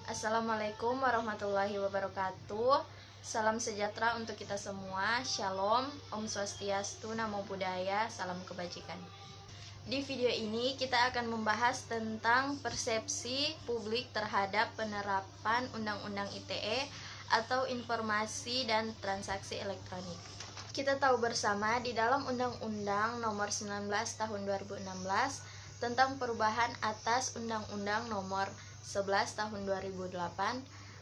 Assalamualaikum warahmatullahi wabarakatuh. Salam sejahtera untuk kita semua. Shalom, Om Swastiastu, Namo Buddhaya, salam kebajikan. Di video ini kita akan membahas tentang persepsi publik terhadap penerapan Undang-Undang ITE atau Informasi dan Transaksi Elektronik. Kita tahu bersama di dalam Undang-Undang Nomor 19 Tahun 2016 tentang perubahan atas Undang-Undang Nomor 11 Tahun 2008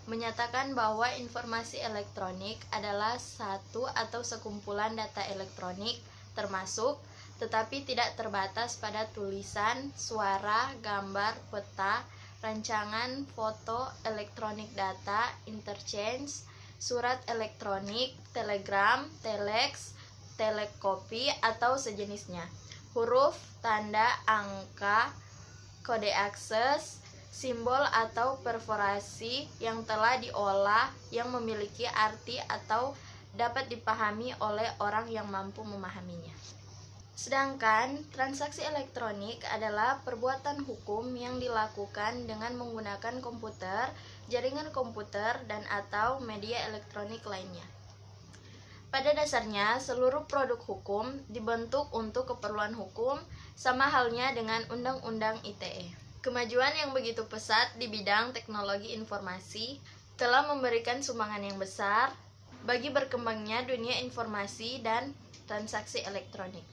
menyatakan bahwa informasi elektronik adalah satu atau sekumpulan data elektronik termasuk tetapi tidak terbatas pada tulisan, suara, gambar, peta, rancangan, foto, elektronik data, interchange, surat elektronik, telegram, telex, telekopi atau sejenisnya, huruf, tanda, angka, kode akses, simbol atau perforasi yang telah diolah yang memiliki arti atau dapat dipahami oleh orang yang mampu memahaminya. Sedangkan transaksi elektronik adalah perbuatan hukum yang dilakukan dengan menggunakan komputer, jaringan komputer, dan atau media elektronik lainnya. Pada dasarnya, seluruh produk hukum dibentuk untuk keperluan hukum, sama halnya dengan Undang-Undang ITE. Kemajuan yang begitu pesat di bidang teknologi informasi telah memberikan sumbangan yang besar bagi berkembangnya dunia informasi dan transaksi elektronik.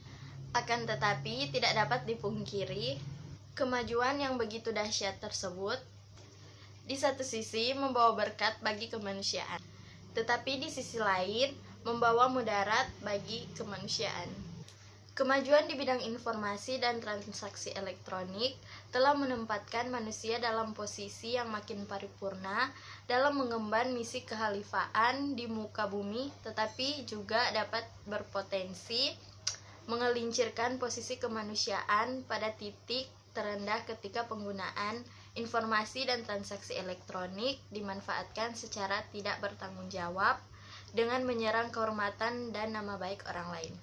Akan tetapi, tidak dapat dipungkiri, kemajuan yang begitu dahsyat tersebut di satu sisi membawa berkat bagi kemanusiaan, tetapi di sisi lain membawa mudarat bagi kemanusiaan. Kemajuan di bidang informasi dan transaksi elektronik telah menempatkan manusia dalam posisi yang makin paripurna dalam mengemban misi kehalifaan di muka bumi, tetapi juga dapat berpotensi mengelincirkan posisi kemanusiaan pada titik terendah ketika penggunaan informasi dan transaksi elektronik dimanfaatkan secara tidak bertanggung jawab dengan menyerang kehormatan dan nama baik orang lain.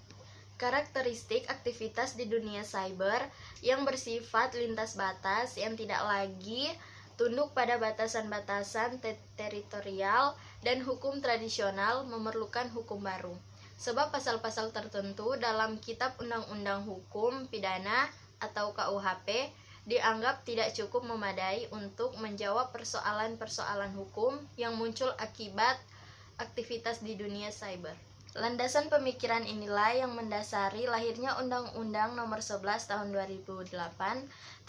Karakteristik aktivitas di dunia cyber yang bersifat lintas batas yang tidak lagi tunduk pada batasan-batasan teritorial dan hukum tradisional memerlukan hukum baru. Sebab pasal-pasal tertentu dalam Kitab Undang-Undang Hukum Pidana atau KUHP dianggap tidak cukup memadai untuk menjawab persoalan-persoalan hukum yang muncul akibat aktivitas di dunia cyber. Landasan pemikiran inilah yang mendasari lahirnya Undang-Undang Nomor 11 Tahun 2008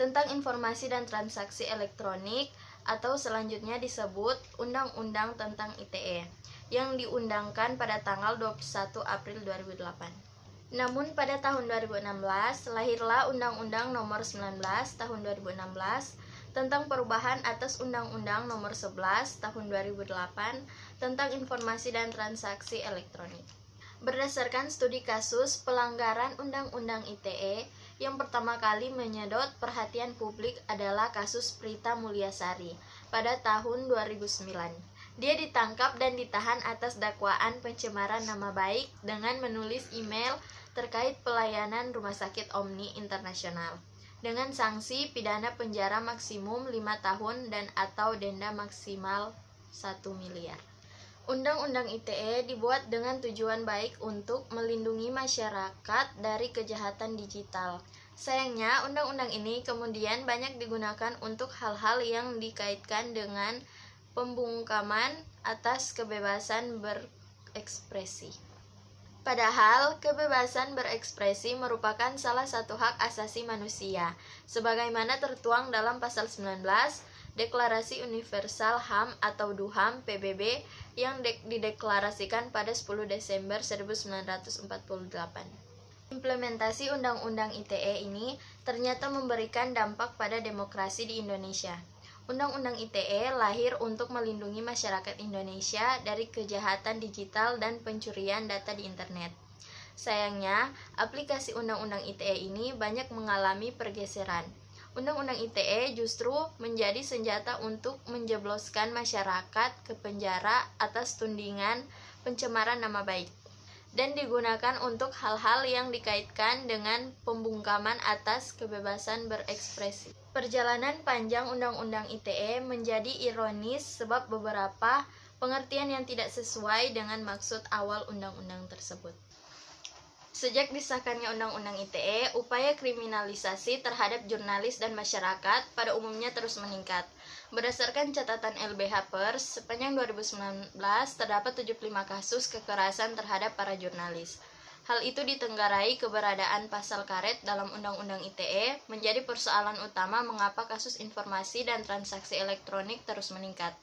tentang Informasi dan Transaksi Elektronik atau selanjutnya disebut Undang-Undang tentang ITE yang diundangkan pada tanggal 21 April 2008. Namun pada tahun 2016 lahirlah Undang-Undang Nomor 19 Tahun 2016 tentang perubahan atas Undang-Undang Nomor 11 Tahun 2008 tentang Informasi dan Transaksi Elektronik. Berdasarkan studi kasus pelanggaran Undang-Undang ITE, yang pertama kali menyedot perhatian publik adalah kasus Prita Mulyasari pada tahun 2009. Dia ditangkap dan ditahan atas dakwaan pencemaran nama baik dengan menulis email terkait pelayanan Rumah Sakit Omni Internasional dengan sanksi pidana penjara maksimum 5 tahun dan atau denda maksimal 1 miliar. Undang-Undang ITE dibuat dengan tujuan baik untuk melindungi masyarakat dari kejahatan digital. Sayangnya, undang-undang ini kemudian banyak digunakan untuk hal-hal yang dikaitkan dengan pembungkaman atas kebebasan berekspresi. Padahal, kebebasan berekspresi merupakan salah satu hak asasi manusia, sebagaimana tertuang dalam pasal 19 Deklarasi Universal HAM atau DUHAM PBB yang dideklarasikan pada 10 Desember 1948. Implementasi Undang-Undang ITE ini ternyata memberikan dampak pada demokrasi di Indonesia. Undang-Undang ITE lahir untuk melindungi masyarakat Indonesia dari kejahatan digital dan pencurian data di internet. Sayangnya, aplikasi Undang-Undang ITE ini banyak mengalami pergeseran. Undang-Undang ITE justru menjadi senjata untuk menjebloskan masyarakat ke penjara atas tudingan pencemaran nama baik. dan digunakan untuk hal-hal yang dikaitkan dengan pembungkaman atas kebebasan berekspresi. Perjalanan panjang Undang-Undang ITE menjadi ironis sebab beberapa pengertian yang tidak sesuai dengan maksud awal undang-undang tersebut. Sejak disahkannya Undang-Undang ITE, upaya kriminalisasi terhadap jurnalis dan masyarakat pada umumnya terus meningkat. Berdasarkan catatan LBH Pers, sepanjang 2019 terdapat 75 kasus kekerasan terhadap para jurnalis. Hal itu ditenggarai keberadaan pasal karet dalam Undang-Undang ITE menjadi persoalan utama mengapa kasus informasi dan transaksi elektronik terus meningkat.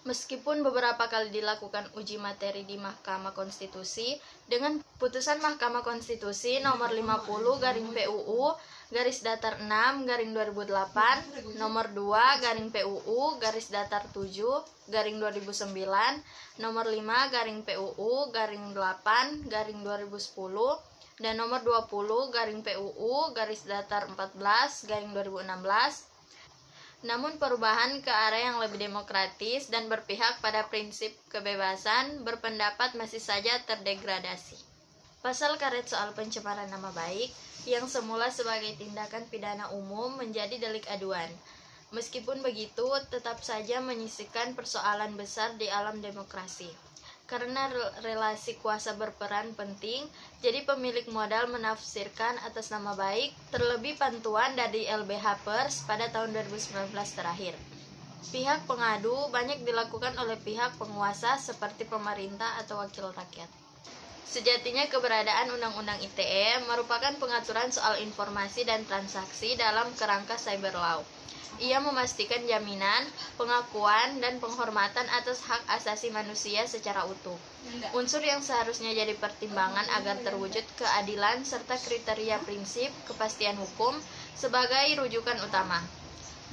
Meskipun beberapa kali dilakukan uji materi di Mahkamah Konstitusi, dengan putusan Mahkamah Konstitusi nomor 50/PUU _6/2008, nomor 2/PUU_7/2009, nomor 5/PUU _8/2010, dan nomor 20/PUU _14/2016. Namun perubahan ke arah yang lebih demokratis dan berpihak pada prinsip kebebasan berpendapat masih saja terdegradasi. Pasal karet soal pencemaran nama baik yang semula sebagai tindakan pidana umum menjadi delik aduan. Meskipun begitu, tetap saja menyisihkan persoalan besar di alam demokrasi. Karena relasi kuasa berperan penting, jadi pemilik modal menafsirkan atas nama baik, terlebih pantuan dari LBH Pers pada tahun 2019 terakhir. Pihak pengadu banyak dilakukan oleh pihak penguasa seperti pemerintah atau wakil rakyat. Sejatinya keberadaan Undang-Undang ITE merupakan pengaturan soal informasi dan transaksi dalam kerangka cyber law. Ia memastikan jaminan, pengakuan, dan penghormatan atas hak asasi manusia secara utuh. Unsur yang seharusnya jadi pertimbangan agar terwujud keadilan serta kriteria prinsip kepastian hukum sebagai rujukan utama.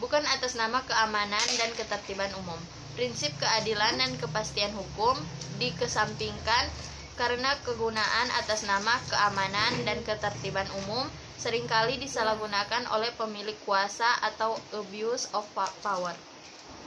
Bukan atas nama keamanan dan ketertiban umum. Prinsip keadilan dan kepastian hukum dikesampingkan karena kegunaan atas nama keamanan dan ketertiban umum seringkali disalahgunakan oleh pemilik kuasa atau abuse of power.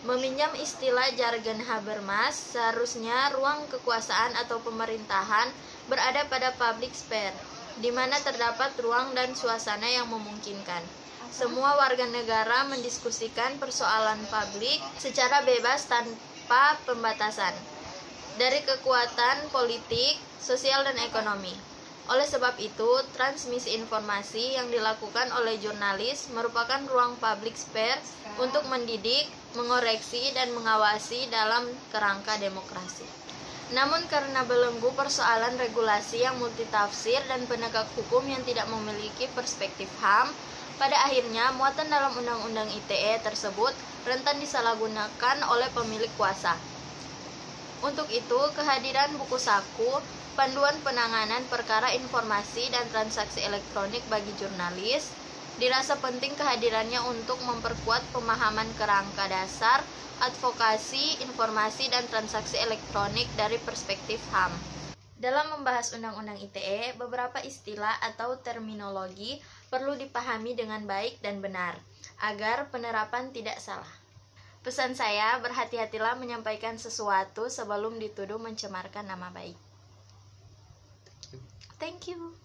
Meminjam istilah jargon Habermas, seharusnya ruang kekuasaan atau pemerintahan berada pada public sphere, di mana terdapat ruang dan suasana yang memungkinkan. Semua warga negara mendiskusikan persoalan publik secara bebas tanpa pembatasan, dari kekuatan politik, sosial, dan ekonomi. Oleh sebab itu, transmisi informasi yang dilakukan oleh jurnalis merupakan ruang public sphere untuk mendidik, mengoreksi, dan mengawasi dalam kerangka demokrasi. Namun karena belenggu persoalan regulasi yang multitafsir dan penegak hukum yang tidak memiliki perspektif HAM, pada akhirnya muatan dalam Undang-Undang ITE tersebut rentan disalahgunakan oleh pemilik kuasa. Untuk itu, kehadiran buku saku Panduan Penanganan Perkara Informasi dan Transaksi Elektronik bagi Jurnalis dirasa penting kehadirannya untuk memperkuat pemahaman kerangka dasar advokasi, informasi, dan transaksi elektronik dari perspektif HAM. Dalam membahas Undang-Undang ITE, beberapa istilah atau terminologi perlu dipahami dengan baik dan benar, agar penerapan tidak salah. Pesan saya, berhati-hatilah menyampaikan sesuatu sebelum dituduh mencemarkan nama baik. Thank you.